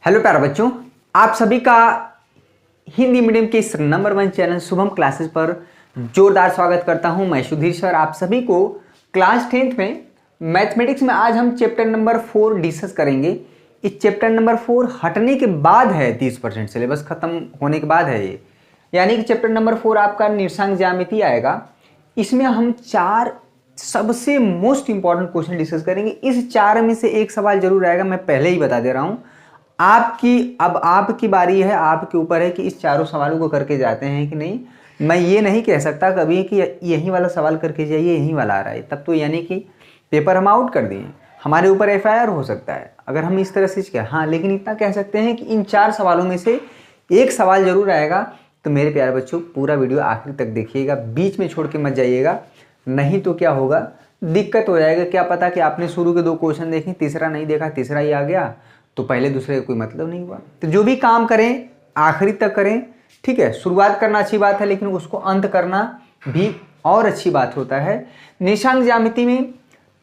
Hello प्यारे बच्चों, आप सभी का हिंदी मीडियम के इस नंबर 1 चैनल शुभम क्लासेस पर जोरदार स्वागत करता हूं। मैं सुधीर सर आप सभी को क्लास 10th में मैथमेटिक्स में आज हम चैप्टर नंबर 4 डिस्कस करेंगे। इस चैप्टर नंबर 4 हटने के बाद है, 30% सिलेबस खत्म होने के बाद है ये, यानी कि चैप्टर नंबर 4 आपका निर्देशांक ज्यामिति आएगा। इसमें हम 4 सबसे मोस्ट इंपॉर्टेंट क्वेश्चन डिस्कस करेंगे। इस 4 में से एक सवाल जरूर आएगा, मैं पहले ही बता दे रहा हूं। अब आपकी बारी है, आपके ऊपर है कि इस चारों सवालों को करके जाते हैं कि नहीं। मैं ये नहीं कह सकता कभी कि यही वाला सवाल करके जाइए, यही वाला आ रहा है, तब तो यानी कि पेपर हम आउट कर दिए, हमारे ऊपर FIR हो सकता है अगर हम इस तरह से कहें। हाँ, लेकिन इतना कह सकते हैं कि इन 4 सवालों में से एक सवाल जरूर आएगा। तो मेरे प्यारे बच्चों, पूरा वीडियो आखिर तक देखिएगा, बीच में छोड़ के मत जाइएगा, नहीं तो क्या होगा, दिक्कत हो जाएगा। क्या पता कि आपने शुरू के 2 क्वेश्चन देखे, तीसरा नहीं देखा, तीसरा ही आ गया, तो पहले दूसरे का कोई मतलब नहीं हुआ। तो जो भी काम करें आखिरी तक करें, ठीक है। शुरुआत करना अच्छी बात है, लेकिन उसको अंत करना भी और अच्छी बात होता है। निर्देशांक ज्यामिति में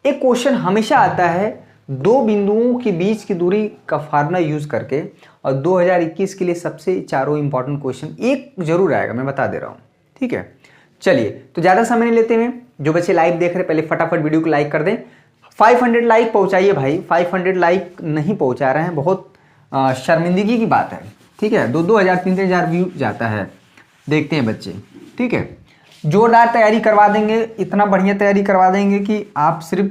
एक क्वेश्चन हमेशा आता है 2 बिंदुओं के बीच की दूरी का फार्मूला यूज करके, और 2021 के लिए सबसे चारों इंपॉर्टेंट क्वेश्चन एक जरूर आएगा, मैं बता दे रहा हूँ, ठीक है। चलिए, तो ज़्यादा समय नहीं लेते हैं। जो बच्चे लाइव देख रहे हैं पहले फटाफट वीडियो को लाइक कर दें। 500 लाइक पहुंचाइए भाई, 500 लाइक नहीं पहुंचा रहे हैं, बहुत शर्मिंदगी की बात है, ठीक है। 2-2 हज़ार 3-3 हज़ार व्यू जाता है, देखते हैं बच्चे, ठीक है। जोरदार तैयारी करवा देंगे, इतना बढ़िया तैयारी करवा देंगे कि आप सिर्फ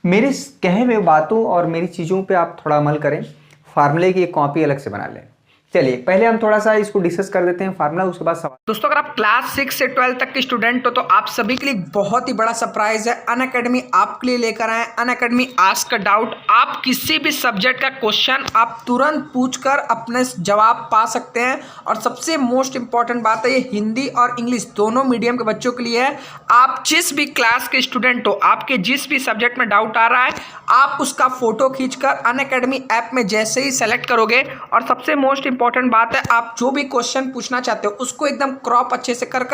मेरे कहे हुए बातों और मेरी चीज़ों पे आप थोड़ा अमल करें। फार्मूले की एक कॉपी अलग से बना लें। चलिए, पहले हम थोड़ा सा इसको डिस्कस कर देते हैं फार्मूला, उसके बाद सवाल। दोस्तों, अगर आप क्लास 6 से 12 तक के स्टूडेंट हो तो आप सभी के लिए बहुत ही बड़ा सरप्राइज है। अनअकैडमी आपके लिए लेकर आए अनअकैडमी आस्क अ डाउट। आप किसी भी सब्जेक्ट का क्वेश्चन आप तुरंत पूछकर अपने जवाब पा सकते हैं। और सबसे मोस्ट इंपॉर्टेंट बात है, ये हिंदी और इंग्लिश दोनों मीडियम के बच्चों के लिए है। आप जिस भी क्लास के स्टूडेंट हो, आपके जिस भी सब्जेक्ट में डाउट आ रहा है, आप उसका फोटो खींचकर अनअकैडमी ऐप में जैसे ही सेलेक्ट करोगे, और सबसे मोस्ट इंपॉर्टेंट बात है, आप जो भी क्वेश्चन पूछना चाहते हो उसको एकदम क्रॉप अच्छे से कर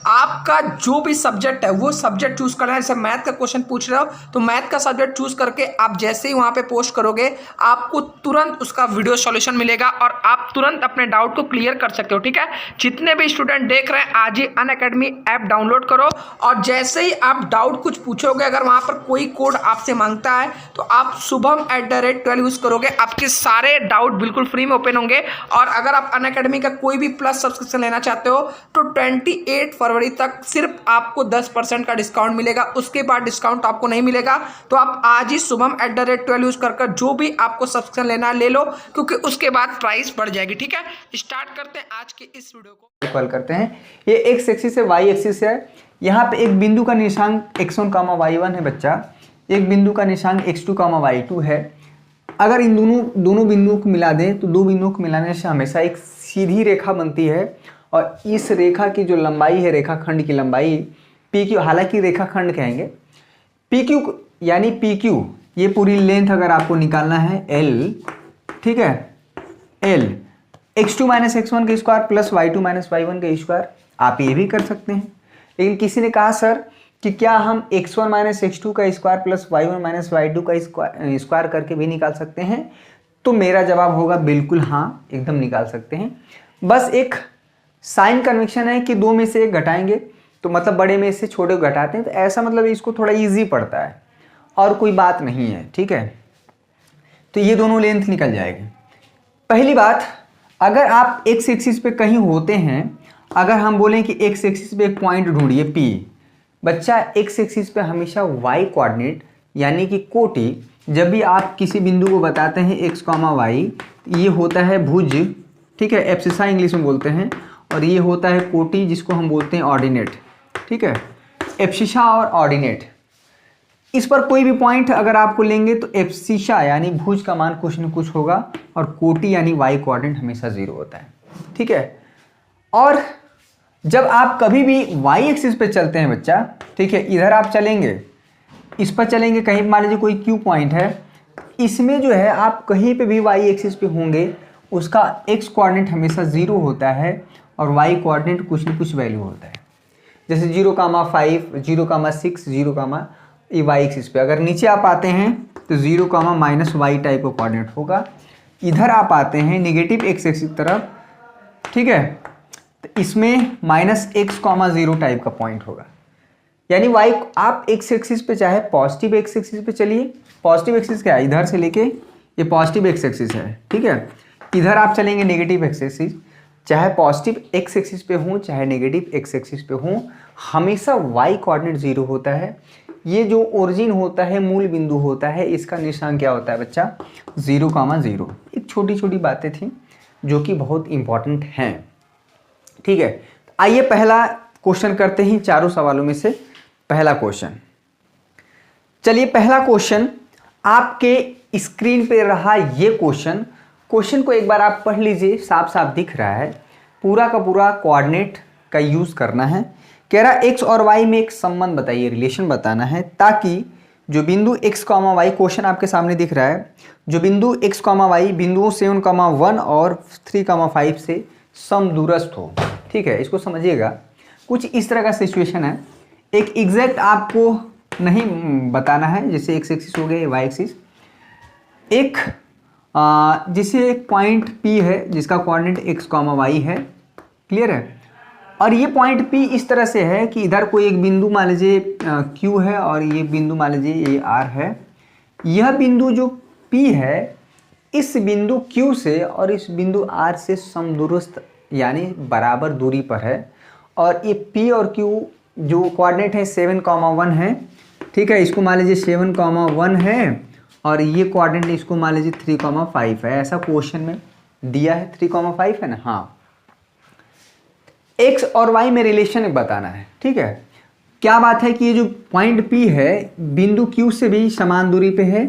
आपका जो भी सब्जेक्ट है वो सब्जेक्ट चूज करना है। जैसे मैथ का क्वेश्चन पूछ रहे हो तो मैथ का सब्जेक्ट चूज करके आप जैसे ही वहां पे पोस्ट करोगे, आपको तुरंत उसका वीडियो सॉल्यूशन मिलेगा और आप तुरंत अपने डाउट को क्लियर कर सकते हो, ठीक है। जितने भी स्टूडेंट देख रहे हैं, आज ही अनअकैडमी ऐप डाउनलोड करो, और जैसे ही आप डाउट कुछ पूछोगे, अगर वहां पर कोई कोड आपसे मांगता है तो आप शुभम@12 यूज करोगे, आपके सारे डाउट बिल्कुल फ्री में ओपन होंगे। और अगर आप अनअकैडमी का कोई भी प्लस सब्सक्रिप्शन लेना चाहते हो तो 28 फरवरी तक सिर्फ आपको 10% का डिस्काउंट मिलेगा, उसके बाद डिस्काउंट आपको नहीं मिलेगा। तो आप आज ही शुभम@12 यूज कर जो भी आपको सब्सक्रिप्शन लेना है ले लो, क्योंकि उसके बाद प्राइस बढ़ जाएगी, ठीक है। स्टार्ट करते हैं आज के इस वीडियो को। कॉल करते हैं, ये एक्स एक्सिस है, वाई एक्सिस है। यहाँ पे एक बिंदु का निशांक x1, y1 है बच्चा, एक बिंदु का निशांक x2, y2 है। अगर इन दोनों बिंदुओं को मिला दें तो 2 बिंदुओं को मिलाने से हमेशा एक सीधी रेखा बनती है, और इस रेखा की जो लंबाई है, रेखाखंड की लंबाई PQ, हालांकि रेखाखंड कहेंगे, PQ यानी PQ, ये पूरी लेंथ अगर आपको निकालना है L, ठीक है, L x2 - x1 का स्क्वायर प्लस y2 - y1 का स्क्वायर। आप ये भी कर सकते हैं, लेकिन किसी ने कहा सर कि क्या हम x1 - x2 का स्क्वायर प्लस y1 - y2 का स्क्वायर करके भी निकाल सकते हैं? तो मेरा जवाब होगा बिल्कुल हाँ, एकदम निकाल सकते हैं। बस एक साइन कन्वेंशन है कि 2 में से 1 घटाएंगे, तो मतलब बड़े में से छोटे को घटाते हैं, तो ऐसा मतलब इसको थोड़ा इजी पड़ता है और कोई बात नहीं है, ठीक है। तो ये दोनों लेंथ निकल जाएगी। पहली बात, अगर आप एक्स एक्सिस पे कहीं होते हैं, अगर हम बोलें कि एक्स एक्सिस पे एक पॉइंट ढूंढिए P, बच्चा एक्स एक्सिस पे हमेशा y कोऑर्डिनेट यानी कि कोटि, जब भी आप किसी बिंदु को बताते हैं x, y, ये होता है भुज, ठीक है, एब्सिसा इंग्लिश में बोलते हैं, और ये होता है कोटि जिसको हम बोलते हैं ऑर्डिनेट, ठीक है। एब्सिसा और ऑर्डिनेट, इस पर कोई भी पॉइंट अगर आपको लेंगे तो एब्सिसा यानी भुज का मान कुछ न कुछ होगा, और कोटि यानी y कोऑर्डिनेट हमेशा 0 होता है, ठीक है। और जब आप कभी भी y एक्सिस पे चलते हैं बच्चा, ठीक है, इधर आप चलेंगे, इस पर चलेंगे, कहीं मान लीजिए कोई Q पॉइंट है, इसमें जो है आप कहीं पे भी y एक्सिस पे होंगे, उसका x कोऑर्डिनेट हमेशा 0 होता है और y कोऑर्डिनेट कुछ न कुछ वैल्यू होता है। जैसे 0,5, 0,6, 0, ये y एक्सिस पे। अगर नीचे आप आते हैं तो 0, -y टाइप का कोऑर्डिनेट होगा। इधर आप आते हैं नेगेटिव एक्स एक्सिस की तरफ, ठीक है, तो इसमें -x,0 टाइप का पॉइंट होगा। यानी y आप एक्स एक्सिस पे चाहे पॉजिटिव एक्स एक्सिस पे चलिए, पॉजिटिव एक्सिस क्या है, इधर से लेके ये पॉजिटिव एक्स एक्सिस है, ठीक है, इधर आप चलेंगे नेगेटिव एक्स एक्सिस, चाहे पॉजिटिव एक्स एक्सिस पे हूँ चाहे नेगेटिव एक्स एक्सिस पे हूँ, हमेशा y कोऑर्डिनेट 0 होता है। ये जो ओरिजिन होता है, मूल बिंदु होता है, इसका निशान क्या होता है बच्चा, 0,0। एक छोटी छोटी बातें थी जो कि बहुत इंपॉर्टेंट हैं, ठीक है। आइए पहला क्वेश्चन करते हैं, चारों सवालों में से पहला क्वेश्चन। चलिए पहला क्वेश्चन आपके स्क्रीन पे रहा ये क्वेश्चन को एक बार आप पढ़ लीजिए, साफ साफ दिख रहा है, पूरा का पूरा कोऑर्डिनेट का यूज करना है। कह रहा एक्स और वाई में एक संबंध बताइए, रिलेशन बताना है, ताकि जो बिंदु x, y, क्वेश्चन आपके सामने दिख रहा है, जो बिंदु x, y बिंदुओं 7,1 और 3,5 से समदूरस्थ हो, ठीक है। इसको समझिएगा, कुछ इस तरह का सिचुएशन है, एक एग्जैक्ट आपको नहीं बताना है, जैसे एक्स एक्सिस हो गया, वाई एक्सिस, एक जिसे एक पॉइंट P है जिसका कोऑर्डिनेट x, y है, क्लियर है, और ये पॉइंट P इस तरह से है कि इधर कोई एक बिंदु मान लीजिए Q है और ये बिंदु मान लीजिए ये R है। यह बिंदु जो P है इस बिंदु Q से और इस बिंदु R से समदूरस्थ यानी बराबर दूरी पर है, और ये P और Q जो कोऑर्डिनेट है 7,1 है, ठीक है, इसको मान लीजिए 7,1 है, और ये कोऑर्डिनेट इसको मान लीजिए 3,5 है। ऐसा क्वेश्चन में दिया है, 3,5 है ना, हाँ। एक्स और वाई में रिलेशन बताना है, ठीक है। क्या बात है कि ये जो पॉइंट P है बिंदु Q से भी समान दूरी पे है,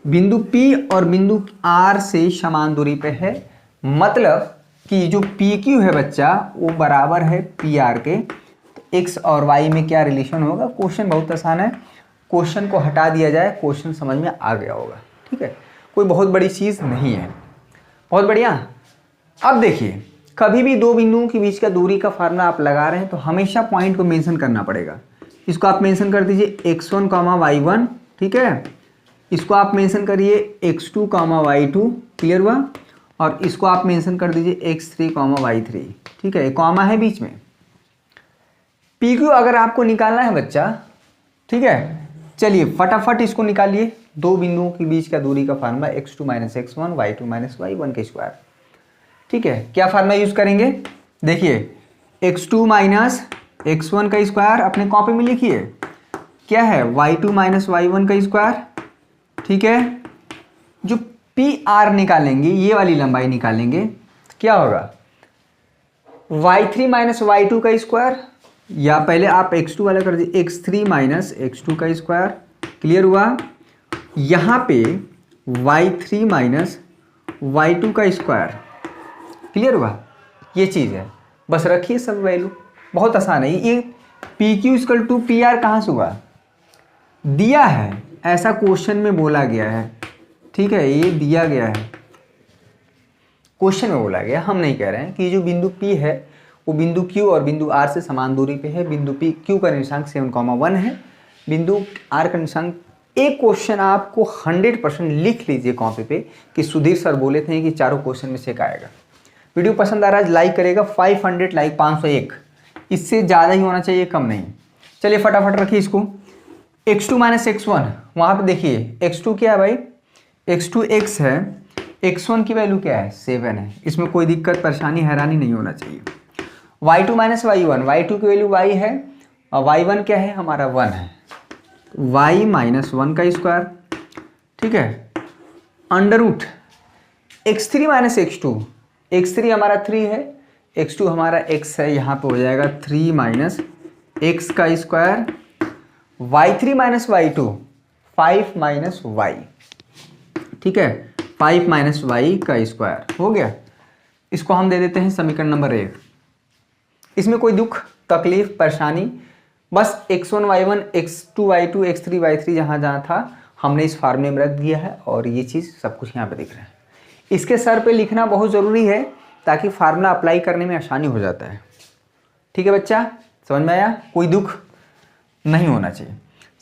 बिंदु P और बिंदु R से समान दूरी पे है, मतलब कि जो PQ है बच्चा वो बराबर है PR के। तो एक्स और y में क्या रिलेशन होगा, क्वेश्चन बहुत आसान है, क्वेश्चन को हटा दिया जाए, क्वेश्चन समझ में आ गया होगा, ठीक है, कोई बहुत बड़ी चीज़ नहीं है, बहुत बढ़िया। अब देखिए, कभी भी दो बिंदुओं के बीच का दूरी का फार्मूला आप लगा रहे हैं तो हमेशा पॉइंट को मेंशन करना पड़ेगा। इसको आप मेंशन कर दीजिए x1, y1, ठीक है, इसको आप मेंशन करिए x2, y2, क्लियर हुआ, और इसको आप मेंशन कर दीजिए x3, y3, ठीक है, कॉमा है बीच में। PQ अगर आपको निकालना है बच्चा, ठीक है, चलिए फटाफट इसको निकालिए, दो बिंदुओं के बीच का दूरी का formula x2 - x1 y2 - y1 के स्क्वायर, ठीक है। क्या फार्मूला यूज करेंगे, देखिए x2 - x1 का स्क्वायर अपने कॉपी में लिखिए, क्या है y2 - y1 का स्क्वायर, ठीक है। जो PR निकालेंगे, ये वाली लंबाई निकालेंगे, क्या होगा y3 - y2 का स्क्वायर, या पहले आप x2 वाला कर दीजिए x3 - x2 का स्क्वायर, क्लियर हुआ। यहाँ पे y3 - y2 का स्क्वायर, क्लियर हुआ, ये चीज़ है, बस रखिए सब वैल्यू, बहुत आसान है। ये PQ = PR कहाँ से हुआ, दिया है, ऐसा क्वेश्चन में बोला गया है, ठीक है, ये दिया गया है, क्वेश्चन में बोला गया, हम नहीं कह रहे हैं कि जो बिंदु P है वो बिंदु Q और बिंदु R से समान दूरी पे है। बिंदु Q का निर्देशांक 7,1 है, बिंदु R का निर्देशांक। एक क्वेश्चन आपको 100% लिख लीजिए कॉपी पे कि सुधीर सर बोले थे कि चारों क्वेश्चन में से एक आएगा। वीडियो पसंद आ रहा है लाइक करेगा, 500 लाइक, 501, इससे ज़्यादा ही होना चाहिए, कम नहीं। चलिए फटाफट रखिए इसको, x2 - x1, वहाँ पे देखिए x2 क्या है भाई, x2 x है, x1 की वैल्यू क्या है 7 है, इसमें कोई दिक्कत परेशानी हैरानी नहीं होना चाहिए। y2 - y1, y2 की वैल्यू y है और y1 क्या है हमारा 1 है, y - 1 का स्क्वायर, ठीक है, under root x3 - x2, x3 हमारा 3 है, x2 हमारा x है, यहाँ पे हो जाएगा 3 - x का स्क्वायर, y3 - y2 5 - y, ठीक है, 5 - y का स्क्वायर हो गया। इसको हम दे देते हैं समीकरण नंबर 1। इसमें कोई दुख तकलीफ परेशानी, बस x1 y1 x2 y2 x3 y3 जहाँ जहाँ था हमने इस फार्मूले में रख दिया है, और ये चीज़ सब कुछ यहाँ पे दिख रहा है। इसके सर पे लिखना बहुत ज़रूरी है ताकि फार्मूला अप्लाई करने में आसानी हो जाता है, ठीक है बच्चा, समझ में आया, कोई दुख नहीं होना चाहिए।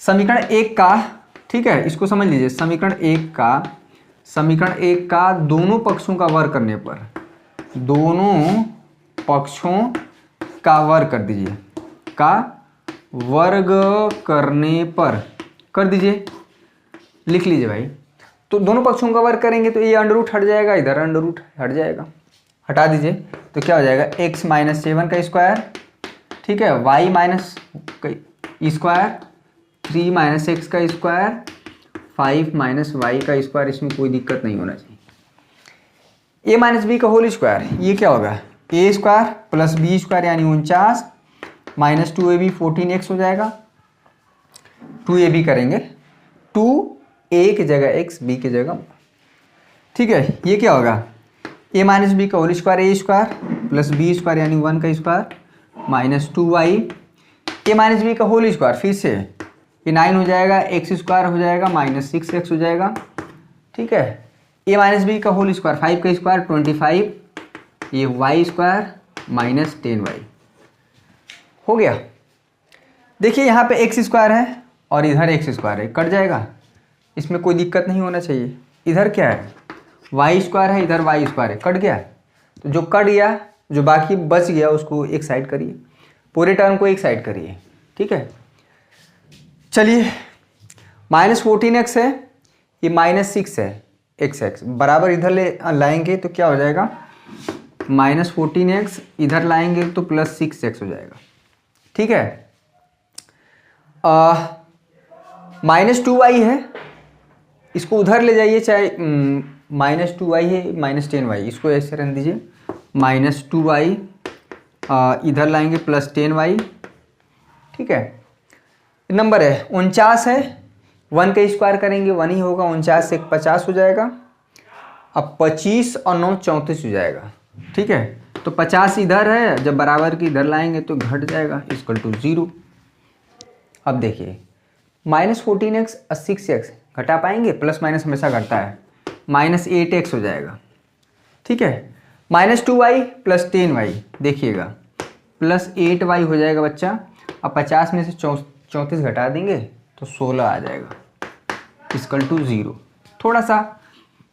समीकरण 1 का, ठीक है, इसको समझ लीजिए, समीकरण 1 का समीकरण 1 का दोनों पक्षों का वर्ग करने पर, दोनों पक्षों का वर्ग कर दीजिए, का वर्ग करने पर कर दीजिए, लिख लीजिए भाई। तो दोनों पक्षों का वर्ग करेंगे तो ये अंडर रूट हट जाएगा, इधर अंडर रूट हट जाएगा, हटा दीजिए। तो क्या हो जाएगा x माइनस 7 का स्क्वायर, ठीक है, y minus square, 3 minus x का स्क्वायर, 5 माइनस वाई का स्क्वायर, इसमें कोई दिक्कत नहीं होना चाहिए। a माइनस बी का होल स्क्वायर, ये क्या होगा a square plus b square यानी 49 माइनस 2ab 14x हो जाएगा। 2ab करेंगे, 2a की जगह x, b की जगह, ठीक है। ये क्या होगा a माइनस बी का whole square, a square plus b square यानी 1 का square minus 2y, a minus b का होल स्क्वायर, फिर से ये 9 हो जाएगा, एक्स स्क्वायर हो जाएगा माइनस 6x हो जाएगा, ठीक है। a माइनस बी का होल स्क्वायर, 5 का स्क्वायर 25, ये y स्क्वायर माइनस 10y हो गया। देखिए यहाँ पे एक्स स्क्वायर है और इधर एक्स स्क्वायर है, कट जाएगा, इसमें कोई दिक्कत नहीं होना चाहिए। इधर क्या है वाई स्क्वायर है, इधर वाई स्क्वायर है, कट गया। तो जो कट गया, जो बाकी बच गया उसको एक साइड करिए, पूरे टर्म को एक साइड करिए, ठीक है। चलिए माइनस 14x है, ये माइनस 6 है, x बराबर इधर ले लाएंगे तो क्या हो जाएगा माइनस 14x, इधर लाएंगे तो प्लस 6x हो जाएगा, ठीक है। माइनस 2y है, इसको उधर ले जाइए, चाहे माइनस 2y है माइनस 10y, इसको ऐसे रख दीजिए, माइनस 2y इधर लाएंगे प्लस 10y, ठीक है। नंबर है 49 है, 1 का स्क्वायर करेंगे 1 ही होगा, 49 से 50 हो जाएगा, अब 25 और 9 34 हो जाएगा, ठीक है। तो 50 इधर है, जब बराबर की इधर लाएंगे तो घट जाएगा, इक्वल टू 0। अब देखिए माइनस 14x और 6x घटा पाएंगे, प्लस माइनस हमेशा घटता है, माइनस 8x हो जाएगा, ठीक है। माइनस 2y प्लस 10y, देखिएगा प्लस 8y हो जाएगा बच्चा। अब 50 में से 34 घटा देंगे तो 16 आ जाएगा, इक्वल टू 0। थोड़ा सा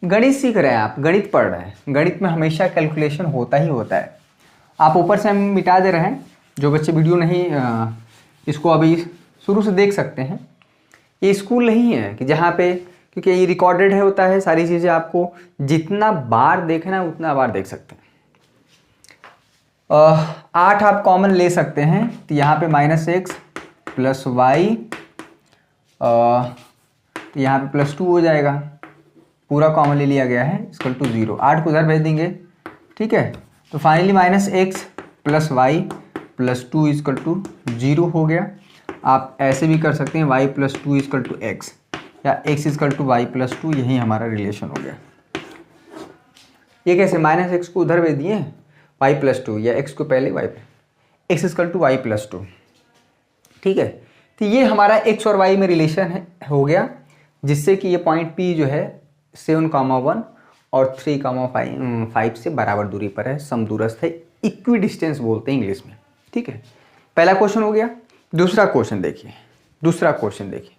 गणित सीख रहे हैं आप, गणित पढ़ रहे हैं, गणित में हमेशा कैलकुलेशन होता ही होता है। आप ऊपर से हम मिटा दे रहे हैं, जो बच्चे वीडियो नहीं इसको अभी शुरू से देख सकते हैं। ये स्कूल नहीं है कि जहाँ पे, क्योंकि ये रिकॉर्डेड है होता है, सारी चीज़ें आपको जितना बार देखना है उतना बार देख सकते हैं। 8 आप कॉमन ले सकते हैं, तो यहाँ पे माइनस एक्स प्लस वाई, तो यहाँ पे प्लस 2 हो जाएगा, पूरा कॉमन ले लिया गया है, इक्वल टू 0। 8 को उधर भेज देंगे, ठीक है। तो finally minus x plus y plus 2 equal to 0 हो गया। आप ऐसे भी कर सकते हैं, y plus 2 equal to x, या x equal to y plus 2, यही हमारा रिलेशन हो गया। ये कैसे, माइनस एक्स को उधर भेज दिए y प्लस 2, या x को पहले y, x equal to y plus 2, ठीक है। तो ये हमारा x और y में रिलेशन है, हो गया, जिससे कि ये पॉइंट P जो है 7,1 और 3,5 से बराबर दूरी पर है, समदूरस्थ है, इक्वी डिस्टेंस बोलते हैं इंग्लिश में, ठीक है। पहला क्वेश्चन हो गया। दूसरा क्वेश्चन देखिए, दूसरा क्वेश्चन देखिए,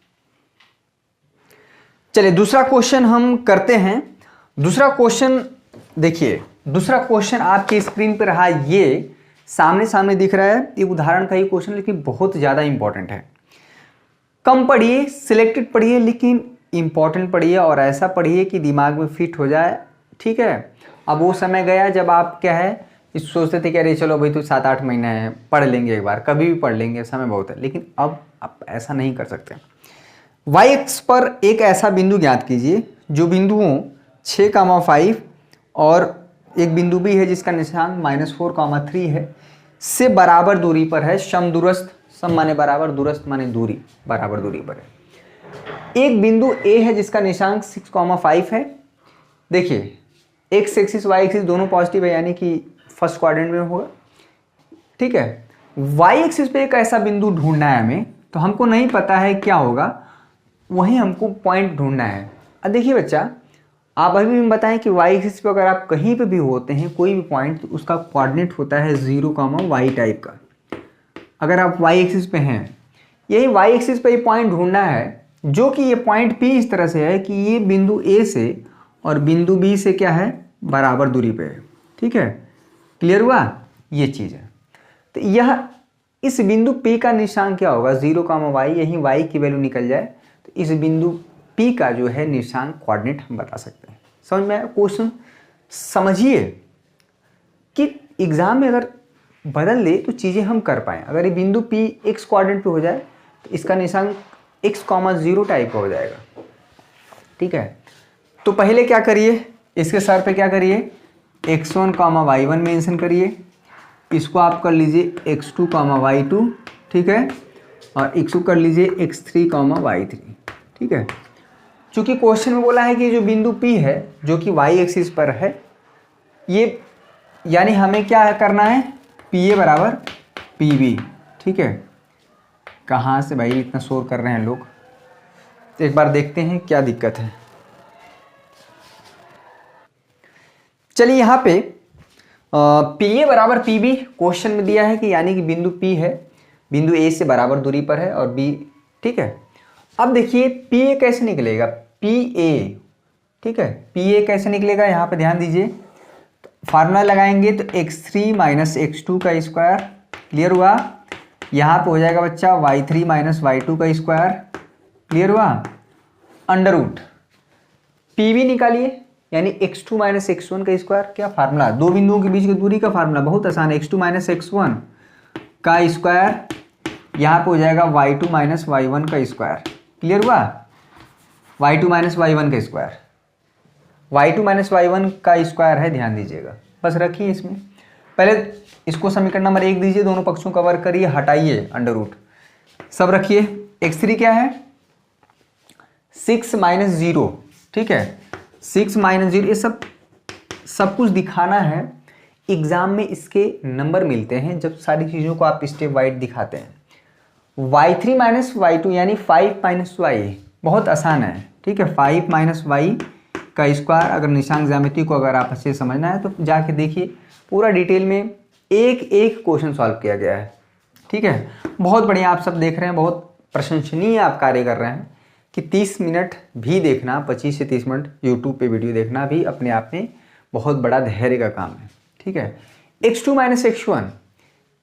चलिए दूसरा क्वेश्चन हम करते हैं। दूसरा क्वेश्चन देखिए, दूसरा क्वेश्चन आपके स्क्रीन पर रहा, ये सामने सामने दिख रहा है, ये उदाहरण का ही क्वेश्चन, लेकिन बहुत ज़्यादा इंपॉर्टेंट है। कम पढ़िए, सिलेक्टेड पढ़िए, लेकिन इंपॉर्टेंट पढ़िए और ऐसा पढ़िए कि दिमाग में फिट हो जाए, ठीक है। अब वो समय गया जब आप क्या है इस सोचते थे कि अरे चलो भाई तो 7-8 महीने है, पढ़ लेंगे एक बार, कभी भी पढ़ लेंगे, समय बहुत है, लेकिन अब आप ऐसा नहीं कर सकते। वाई एक्स पर एक ऐसा बिंदु ज्ञात कीजिए जो बिंदुओं 6,5 और एक बिंदु भी है जिसका निशान -4,3 है, से बराबर दूरी पर है, समदूरस्थ, सम माने बराबर, दूरस्थ माने दूरी, बराबर दूरी पर है। एक बिंदु ए है जिसका निशान 6,5 है। देखिए एक्स एक्सिस वाई एक्सिस दोनों पॉजिटिव है, यानी कि फर्स्ट क्वाड्रेंट में होगा, ठीक है। वाई एक्सिस पे एक ऐसा बिंदु ढूंढना है हमें, तो हमको नहीं पता है क्या होगा, वहीं हमको पॉइंट ढूंढना है। अब देखिए बच्चा, आप अभी भी बताएं कि वाई एक्सिस पे अगर आप कहीं पे भी होते हैं कोई भी पॉइंट, तो उसका कोऑर्डिनेट होता है 0, वाई टाइप का। अगर आप वाई एक्सिस पे हैं, यही वाई एक्सिस पे ये पॉइंट ढूंढना है, जो कि ये पॉइंट पी इस तरह से है कि ये बिंदु ए से और बिंदु बी से क्या है, बराबर दूरी पे है। ठीक है, क्लियर हुआ, ये चीज़ है। तो यह इस बिंदु P का निशान क्या होगा, 0, y, यही y की वैल्यू निकल जाए तो इस बिंदु P का जो है निशान कोऑर्डिनेट हम बता सकते हैं। समझ में आया? क्वेश्चन समझिए कि एग्जाम में अगर बदल दे तो चीज़ें हम कर पाएँ। अगर ये बिंदु P x कोऑर्डिनेट पे हो जाए तो इसका निशान x, 0 टाइप का हो जाएगा। ठीक है, तो पहले क्या करिए, इसके सर पे क्या करिए, x1, y1 मेंशन करिए, इसको आप कर लीजिए x2, y2, ठीक है, और इसको कर लीजिए x3, y3। ठीक है, चूंकि क्वेश्चन में बोला है कि जो बिंदु P है जो कि y एक्सिस पर है, ये यानी हमें क्या करना है, PA बराबर PB। ठीक है, कहाँ से भाई इतना शोर कर रहे हैं लोग, तो एक बार देखते हैं क्या दिक्कत है। चलिए यहाँ पे PA बराबर PB क्वेश्चन में दिया है कि यानी कि बिंदु P है, बिंदु A से बराबर दूरी पर है और B। ठीक है, अब देखिए PA कैसे निकलेगा, PA। ठीक है, PA कैसे निकलेगा, यहाँ पे ध्यान दीजिए, फार्मूला लगाएंगे तो x3 माइनस x2 का स्क्वायर, क्लियर हुआ। यहाँ पे हो जाएगा बच्चा y3 माइनस y2 का स्क्वायर, क्लियर हुआ, अंडर रूट PB निकालिए यानी x2 माइनस x1 का स्क्वायर। क्या फार्मूला, दो बिंदुओं के बीच की दूरी का फार्मूला, बहुत आसान है, x2 माइनस x1 का स्क्वायर, यहाँ पे हो जाएगा y2 माइनस y1 का स्क्वायर, क्लियर हुआ, y2 माइनस y1 का स्क्वायर, y2 माइनस y1 का स्क्वायर है, ध्यान दीजिएगा, बस रखिए। इसमें पहले इसको समीकरण नंबर 1 दीजिए, दोनों पक्षों का वर्ग करिए, हटाइए अंडर रूट, सब रखिए। x3 क्या है, 6 माइनस 0। ठीक है, 6 माइनस 0, ये सब कुछ दिखाना है। एग्जाम में इसके नंबर मिलते हैं जब सारी चीज़ों को आप स्टेप वाइज दिखाते हैं। y3 माइनस y2 यानी 5 माइनस y, बहुत आसान है। ठीक है, 5 माइनस y का स्क्वायर। अगर निशांक ज्यामिति को अगर आप अच्छे से समझना है तो जाके देखिए, पूरा डिटेल में एक एक क्वेश्चन सॉल्व किया गया है। ठीक है, बहुत बढ़िया, आप सब देख रहे हैं, बहुत प्रशंसनीय आप कार्य कर रहे हैं कि 30 मिनट भी देखना, 25 से 30 मिनट यूट्यूब पे वीडियो देखना भी अपने आप में बहुत बड़ा धैर्य का काम है। ठीक है, x2 माइनस x1,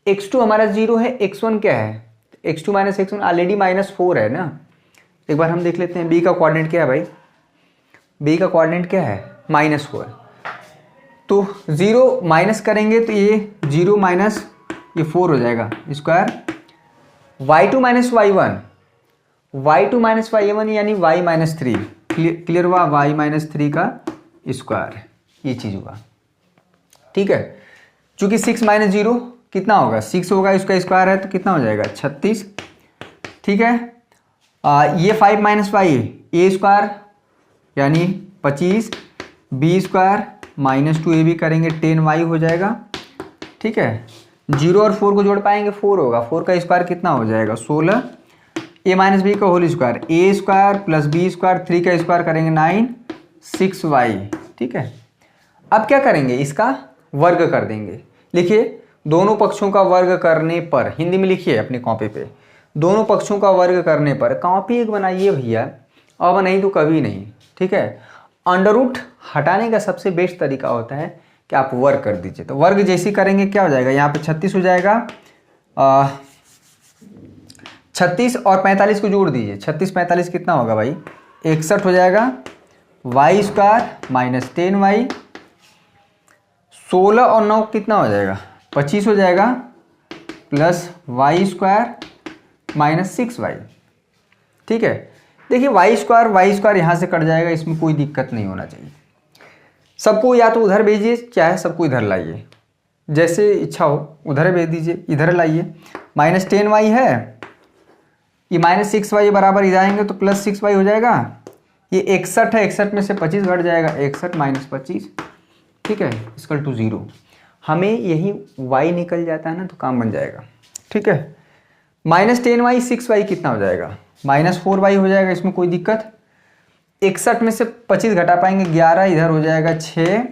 x2 हमारा 0 है, x1 क्या है, x2 माइनस x1 ऑलरेडी -4 है ना। एक बार हम देख लेते हैं b का कोऑर्डिनेट क्या है भाई, b का कोऑर्डिनेट क्या है, -4। तो 0 माइनस करेंगे तो ये 0 माइनस ये 4 हो जाएगा square, y2 minus y1, y2 minus y1 यानी y माइनस 3, क्लियर हुआ, y माइनस 3 का स्क्वायर, ये चीज़ हुआ। ठीक है, चूंकि 6 माइनस 0 कितना होगा, 6 होगा, इसका स्क्वायर है तो कितना हो जाएगा, 36। ठीक है, ये 5 माइनस y, ए स्क्वायर यानी 25, बी स्क्वायर माइनस 2ab करेंगे 10y हो जाएगा। ठीक है, 0 और 4 को जोड़ पाएंगे, 4 होगा, 4 का स्क्वायर कितना हो जाएगा, 16, ए माइनस बी का होल स्क्वायर, ए स्क्वायर प्लस बी स्क्वायर, 3 का स्क्वायर करेंगे 9, 6y। ठीक है, अब क्या करेंगे, इसका वर्ग कर देंगे। लिखिए, दोनों पक्षों का वर्ग करने पर, हिंदी में लिखिए अपनी कॉपी पे, दोनों पक्षों का वर्ग करने पर, कॉपी एक बनाइए भैया, अब नहीं तो कभी नहीं। ठीक है, अंडर रूट हटाने का सबसे बेस्ट तरीका होता है कि आप वर्ग कर दीजिए। तो वर्ग जैसे करेंगे क्या हो जाएगा, यहाँ पे 36 हो जाएगा, 36 और 45 को जोड़ दीजिए, 36 45 कितना होगा भाई, 61 हो जाएगा, वाई स्क्वायर माइनस 10y, 16 और 9 कितना हो जाएगा, 25 हो जाएगा, plus Y square minus 6y। ठीक है, देखिए वाई स्क्वायर यहाँ से कट जाएगा, इसमें कोई दिक्कत नहीं होना चाहिए। सबको या तो उधर भेजिए, चाहे सबको इधर लाइए, जैसे इच्छा हो उधर भेज दीजिए, इधर लाइए। माइनस 10y है, ये माइनस 6y बराबर इधर आएंगे तो प्लस 6y हो जाएगा। ये 61 है, 61 में से 25 घट जाएगा, 61 माइनस 25। ठीक है, इक्वल टू 0। हमें यही y निकल जाता है ना तो काम बन जाएगा। ठीक है, माइनस 10y 6y कितना हो जाएगा, माइनस 4y हो जाएगा, इसमें कोई दिक्कत। 61 में से 25 घटा पाएंगे 11, इधर हो जाएगा 6,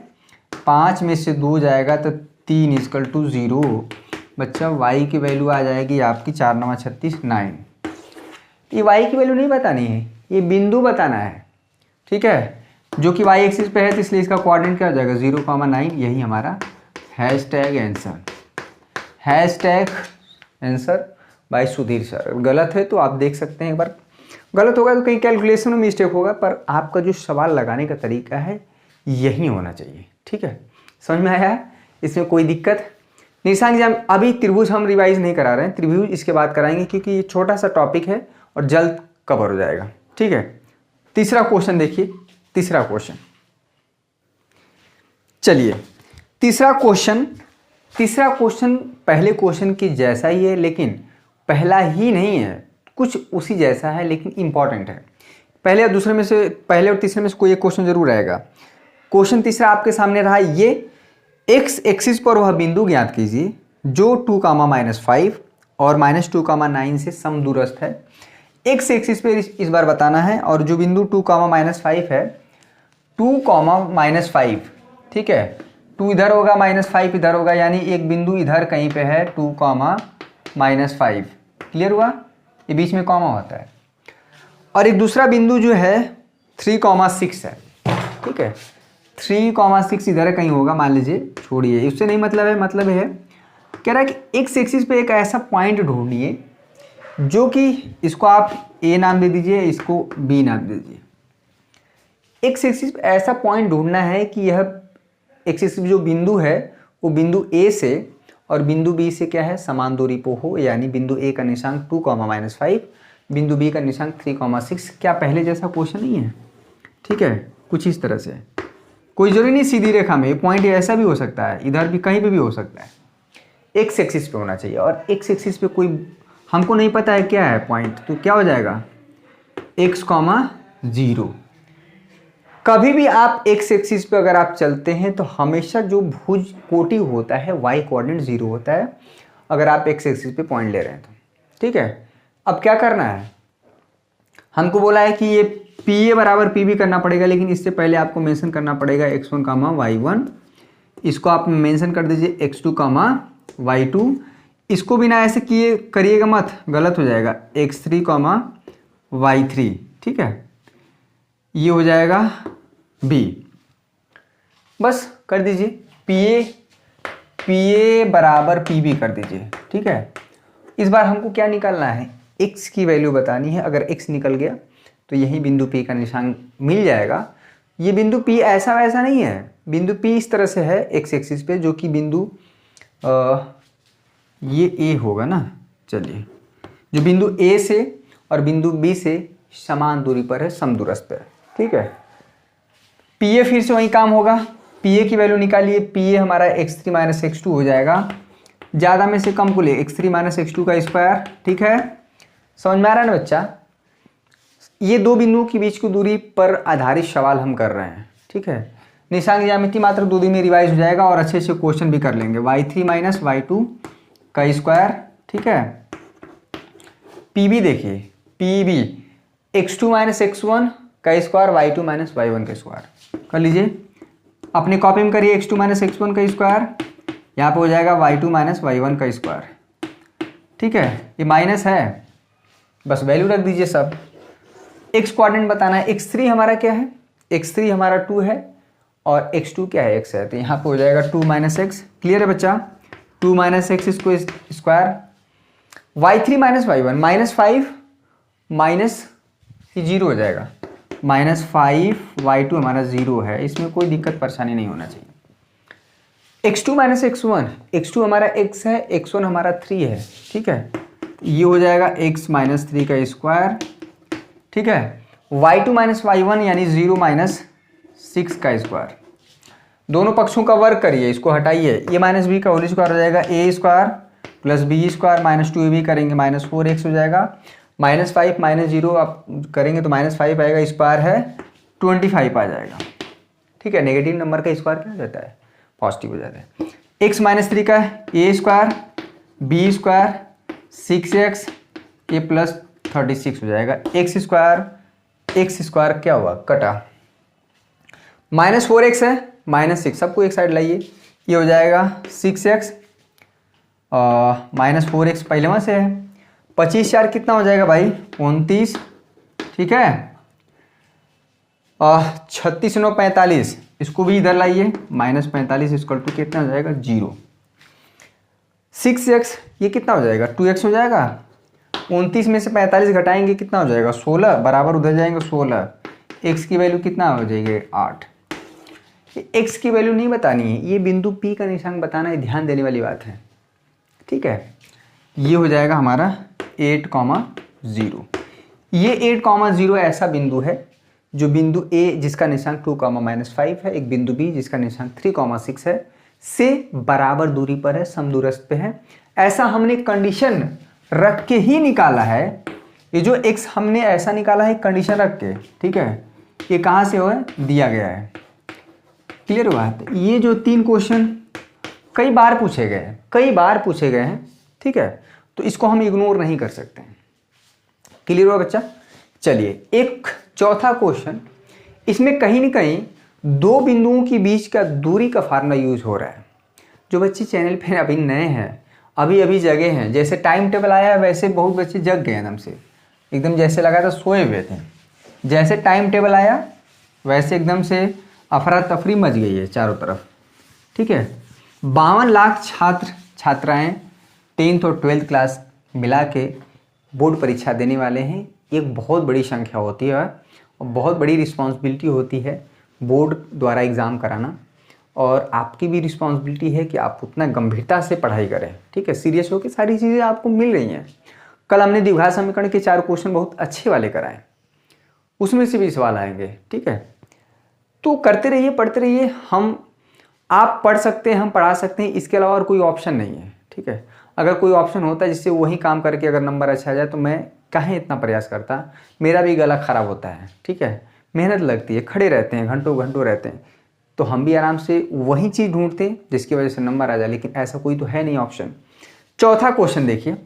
5 में से 2 जाएगा तो 3 इक्वल टू 0। बच्चा y की वैल्यू आ जाएगी आपकी 4 9 36 9। ये y की वैल्यू नहीं बतानी है, ये बिंदु बताना है। ठीक है, जो कि वाई एक्सिस पे है, तो इसलिए इसका कोऑर्डिनेट क्या हो जाएगा 0,9। यही हमारा hashtag answer, hashtag answer by Sudhir sir. गलत है तो आप देख सकते हैं, एक बार गलत होगा तो कहीं कैलकुलेशन में मिस्टेक होगा, पर आपका जो सवाल लगाने का तरीका है यही होना चाहिए। ठीक है, समझ में आया है? इसमें कोई दिक्कत निशांक जी? हम अभी त्रिभुज हम रिवाइज नहीं करा रहे हैं, त्रिभुज इसके बाद कराएंगे क्योंकि ये छोटा सा टॉपिक है और जल्द कवर हो जाएगा। ठीक है, तीसरा क्वेश्चन देखिए, तीसरा क्वेश्चन, चलिए तीसरा क्वेश्चन पहले क्वेश्चन के जैसा ही है, लेकिन पहला ही नहीं है, कुछ उसी जैसा है लेकिन इंपॉर्टेंट है। पहले और तीसरे में से कोई एक क्वेश्चन जरूर आएगा। क्वेश्चन तीसरा आपके सामने रहा, ये एक्स एक्सिस पर वह बिंदु ज्ञात कीजिए जो 2,-5 और -2,9 से समदूरस्थ है। एक्स एक्सिस पे इस बार बताना है, और जो बिंदु 2,-5 है, 2,-5, ठीक है, 2 इधर होगा, -5 इधर होगा, यानी एक बिंदु इधर कहीं पे है 2,-5। क्लियर हुआ? ये बीच में कॉमा होता है। और एक दूसरा बिंदु जो है 3,6 है। ठीक है, 3,6 इधर कहीं होगा, मान लीजिए, छोड़िए, उससे नहीं मतलब है, मतलब है कह रहा है कि एक्स एक्सिस पे एक ऐसा पॉइंट ढूंढिए जो कि इसको आप ए नाम दे दीजिए, इसको बी नाम दे दीजिए। एक्स एक्सिस पे ऐसा पॉइंट ढूंढना है कि यह एक्स एक्सिस जो बिंदु है वो बिंदु ए से और बिंदु बी से क्या है, समान दूरी पर हो, यानी बिंदु ए का निशांक 2,-5, बिंदु बी का निशांक 3,6। क्या पहले जैसा क्वेश्चन नहीं है? ठीक है, कुछ इस तरह से, कोई जरूरी नहीं सीधी रेखा में, पॉइंट ऐसा भी हो सकता है, इधर भी कहीं पे भी हो सकता है। एक्स एक्सिस पे होना चाहिए, और एक्स एक्सिस पे कोई हमको नहीं पता है क्या है पॉइंट, तो क्या हो जाएगा x,0। कभी भी आप एक्स एक्सिस पे अगर आप चलते हैं तो हमेशा जो भुज कोटि होता है y कोऑर्डिनेट 0 होता है, अगर आप एक्स एक्सिस पे पॉइंट ले रहे हैं तो। ठीक है, अब क्या करना है, हमको बोला है कि ये पी ए बराबर पी बी करना पड़ेगा, लेकिन इससे पहले आपको मेंशन करना पड़ेगा x1, y1, इसको आप मेंशन कर दीजिए x2, y2। इसको बिना ऐसे किए करिएगा मत, गलत हो जाएगा, x3, y3। ठीक है, ये हो जाएगा b, बस कर दीजिए, पी ए बराबर पी बी कर दीजिए। ठीक है, इस बार हमको क्या निकालना है, x की वैल्यू बतानी है। अगर x निकल गया तो यही बिंदु P का निशान मिल जाएगा। ये बिंदु P ऐसा वैसा नहीं है, बिंदु P इस तरह से है एक्स एक्सिस पे, जो कि बिंदु ये A होगा ना। चलिए, जो बिंदु A से और बिंदु B से समान दूरी पर है, समदूरस्थ है। ठीक है, PA फिर से वही काम होगा, PA की वैल्यू निकालिए, PA हमारा x3 - x2 हो जाएगा, ज़्यादा में से कम को ले, x3 - x2 का स्क्वायर। ठीक है, समझ में आ रहा है ना बच्चा? ये दो बिंदुओं के बीच की दूरी पर आधारित सवाल हम कर रहे हैं। ठीक है, निशांक ज्यामिति मात्र 2 दिन में रिवाइज हो जाएगा और अच्छे से क्वेश्चन भी कर लेंगे। y3 - y2 का स्क्वायर। ठीक है, PB देखिए, PB x2 - x1 का स्क्वायर, y2 - y1 का स्क्वायर कर लीजिए। अपनी कॉपी में करिए, x2 - x1 का स्क्वायर, यहाँ पे हो जाएगा y2 - y1 का स्क्वायर। ठीक है, ये माइनस है, बस वैल्यू रख दीजिए सब। x कोऑर्डिनेट बताना है, x3 हमारा क्या है, x3 हमारा 2 है और x2 क्या है, x है, तो यहाँ पे हो जाएगा 2 - x। क्लियर है बच्चा? 2 - x इसको स्क्वायर, y3 - y1 -5 माइनस 0 हो जाएगा, -5, y2 हमारा 0 है, इसमें कोई दिक्कत परेशानी नहीं होना चाहिए। x2 - x1, x2 हमारा x है, x1 हमारा 3 है। ठीक है, ये हो जाएगा x - 3 का स्क्वायर। ठीक है, y2 - y1 यानी 0 - 6 का स्क्वायर। दोनों पक्षों का वर्ग करिए, इसको हटाइए, ये -b का होल स्क्वायर हो जाएगा, a square plus b square -2ab करेंगे, -4x हो जाएगा, -5 - 0 आप करेंगे तो -5 आएगा, स्क्वायर है 25 आ जाएगा। ठीक है, नेगेटिव नंबर का स्क्वायर क्या हो जाता है, पॉजिटिव हो जाता है। x - 3 का a square, b square, 6x, a plus 36 हो जाएगा, x स्क्वायर क्या हुआ, कटा, -4x है, -6, सबको एक साइड लाइए, ये हो जाएगा 6x -4x पहले वहाँ से है, 25 4 कितना हो जाएगा भाई, 29। ठीक है, 36 9 45, इसको भी इधर लाइए, -45 इक्वल टू कितना हो जाएगा 0। 6x ये कितना हो जाएगा 2x हो जाएगा। 29 में से 45 घटाएंगे कितना हो जाएगा 16, बराबर उधर जाएंगे 16। x की वैल्यू कितना हो जाएगी 8। x की वैल्यू नहीं बतानी है, ये बिंदु P का निशान बताना है, ध्यान देने वाली बात है। ठीक है, ये हो जाएगा हमारा 8,0। ये 8,0 ऐसा बिंदु है जो बिंदु A जिसका निशान 2,-5 है, एक बिंदु B जिसका निशान 3,6 है, से बराबर दूरी पर है, समदूरस्थ पे है। ऐसा हमने कंडीशन रख के ही निकाला है। ये जो x हमने ऐसा निकाला है कंडीशन रख के, ठीक है। ये कहाँ से हो दिया गया है, क्लियर हुआ। ये जो 3 क्वेश्चन कई बार पूछे गए हैं, ठीक है, तो इसको हम इग्नोर नहीं कर सकते हैं। क्लियर हुआ बच्चा। चलिए एक चौथा क्वेश्चन, इसमें कहीं ना कहीं 2 बिंदुओं के बीच का दूरी का फार्मूला यूज हो रहा है। जो बच्चे चैनल पे अभी नए हैं, अभी जगे हैं, जैसे टाइम टेबल आया है वैसे बहुत बच्चे जग गए एकदम से, एकदम जैसे लगा था सोए हुए थे। जैसे टाइम टेबल आया वैसे एकदम से अफरा तफरी मच गई है चारों तरफ। ठीक है, 52 लाख छात्र छात्राएं 10th और 12th क्लास मिला के बोर्ड परीक्षा देने वाले हैं। एक बहुत बड़ी संख्या होती है और बहुत बड़ी रिस्पॉन्सिबिलिटी होती है बोर्ड द्वारा एग्ज़ाम कराना, और आपकी भी रिस्पॉन्सिबिलिटी है कि आप उतना गंभीरता से पढ़ाई करें। ठीक है, सीरियस होकर सारी चीज़ें आपको मिल रही हैं। कल हमने द्विघात समीकरण के 4 क्वेश्चन बहुत अच्छे वाले कराए, उसमें से भी सवाल आएंगे। ठीक है, तो करते रहिए, पढ़ते रहिए। आप पढ़ सकते हैं, हम पढ़ा सकते हैं, इसके अलावा और कोई ऑप्शन नहीं है। ठीक है, अगर कोई ऑप्शन होता है जिससे वही काम करके अगर नंबर अच्छा आ जाए तो मैं काहे इतना प्रयास करता, मेरा भी गला ख़राब होता है। ठीक है, मेहनत लगती है, खड़े रहते हैं, घंटों घंटों रहते हैं, तो हम भी आराम से वही चीज़ ढूंढते हैं जिसकी वजह से नंबर आ जाए, लेकिन ऐसा कोई तो है नहीं ऑप्शन। चौथा क्वेश्चन देखिए,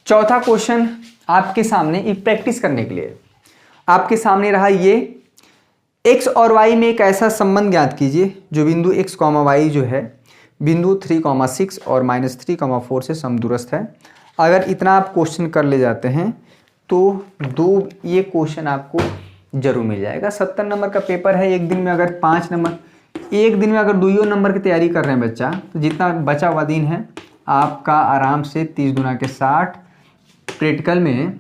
चौथा क्वेश्चन आपके सामने एक प्रैक्टिस करने के लिए आपके सामने रहा। ये x और y में एक ऐसा संबंध ज्ञात कीजिए जो बिंदु x, y जो है बिंदु 3,6 और -3,4 से समदूरस्थ है। अगर इतना आप क्वेश्चन कर ले जाते हैं तो ये क्वेश्चन आपको जरूर मिल जाएगा। 70 नंबर का पेपर है। एक दिन में अगर 5 नंबर, एक दिन में अगर 2 नंबर की तैयारी कर रहे हैं बच्चा, तो जितना बचा हुआ दिन है आपका आराम से 30 गुना के 60 प्रैक्टिकल में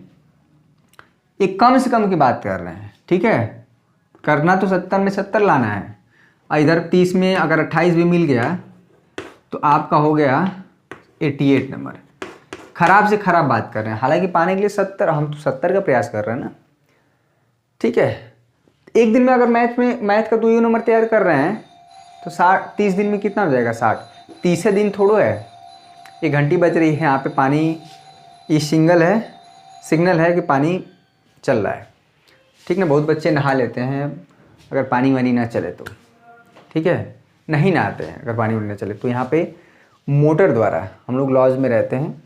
एक कम से कम की बात कर रहे हैं। ठीक है, करना तो 70 में 70 लाना है, और इधर 30 में अगर 28 भी मिल गया तो आपका हो गया 88 नंबर। खराब से खराब बात कर रहे हैं, हालांकि पाने के लिए 70, हम तो 70 का प्रयास कर रहे हैं ना। ठीक है, एक दिन में अगर मैथ का 2 नंबर तैयार कर रहे हैं तो 30 दिन में कितना हो जाएगा 60। 30 दिन थोड़ो है, 1 घंटी बच रही है। यहाँ पे पानी ये सिग्नल है कि पानी चल रहा है। ठीक ना, बहुत बच्चे नहा लेते हैं अगर पानी वानी ना चले तो। ठीक है, नहीं नहाते हैं अगर पानी वानी ना चले तो। यहाँ पे मोटर द्वारा, हम लोग लॉज में रहते हैं।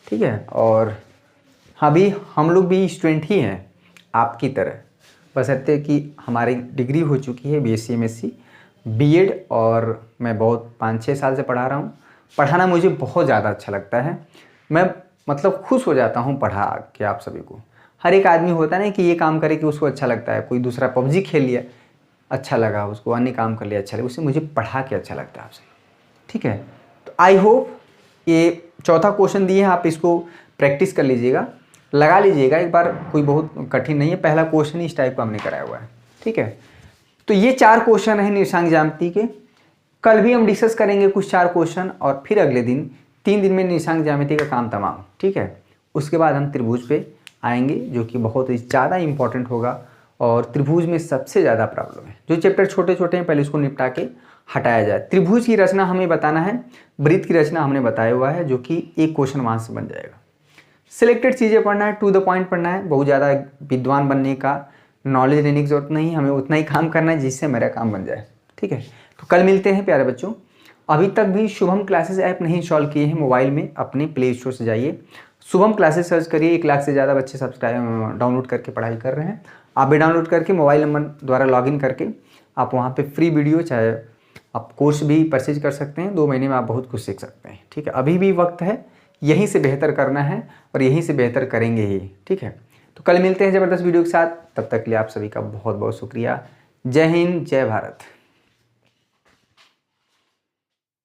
ठीक है, और अभी हम लोग भी स्टूडेंट ही हैं आपकी तरह, बशर्ते कि हमारी डिग्री हो चुकी है BSc MSc B.Ed, और मैं बहुत 5-6 साल से पढ़ा रहा हूँ। पढ़ाना मुझे बहुत ज़्यादा अच्छा लगता है। मैं मतलब खुश हो जाता हूँ पढ़ा के आप सभी को। हर एक आदमी होता है ना कि ये काम करे कि उसको अच्छा लगता है। कोई दूसरा PUBG खेल लिया अच्छा लगा उसको, अन्य काम कर लिया अच्छा लगा, उससे मुझे पढ़ा के अच्छा लगता है आपसे। ठीक है, तो आई होप ये चौथा क्वेश्चन दिए हैं, आप इसको प्रैक्टिस कर लीजिएगा, लगा लीजिएगा एक बार। कोई बहुत कठिन नहीं है, पहला क्वेश्चन ही इस टाइप का हमने कराया हुआ है। ठीक है, तो ये 4 क्वेश्चन हैं निर्देशांक ज्यामिति के। कल भी हम डिस्कस करेंगे कुछ 4 क्वेश्चन, और फिर अगले दिन 3 दिन में निर्देशांक ज्यामिति का काम तमाम। ठीक है, उसके बाद हम त्रिभुज पे आएंगे जो कि बहुत ही ज़्यादा इंपॉर्टेंट होगा, और त्रिभुज में सबसे ज़्यादा प्रॉब्लम है। जो चैप्टर छोटे छोटे हैं पहले उसको निपटा के हटाया जाए। त्रिभुज की रचना हमें बताना है, वृत्त की रचना हमने बताया हुआ है, जो कि एक क्वेश्चन वहाँ से बन जाएगा। सिलेक्टेड चीज़ें पढ़ना है, टू द पॉइंट पढ़ना है। बहुत ज़्यादा विद्वान बनने का, नॉलेज लेने की जरूरत नहीं, हमें उतना ही काम करना है जिससे मेरा काम बन जाए। ठीक है, तो कल मिलते हैं प्यारे बच्चों। अभी तक भी शुभम क्लासेस ऐप नहीं इंस्टॉल किए हैं मोबाइल में, अपने प्ले स्टोर से जाइए, शुभम क्लासेस सर्च करिए। 1 लाख से ज़्यादा बच्चे सब्सक्राइब डाउनलोड करके पढ़ाई कर रहे हैं। आप भी डाउनलोड करके मोबाइल नंबर द्वारा लॉगिन करके आप वहाँ पे फ्री वीडियो, चाहे आप कोर्स भी परचेज कर सकते हैं। 2 महीने में आप बहुत कुछ सीख सकते हैं। ठीक है, अभी भी वक्त है, यहीं से बेहतर करना है और यहीं से बेहतर करेंगे ही। ठीक है, तो कल मिलते हैं ज़बरदस्त वीडियो के साथ। तब तक के लिए आप सभी का बहुत बहुत शुक्रिया। जय हिंद, जय भारत।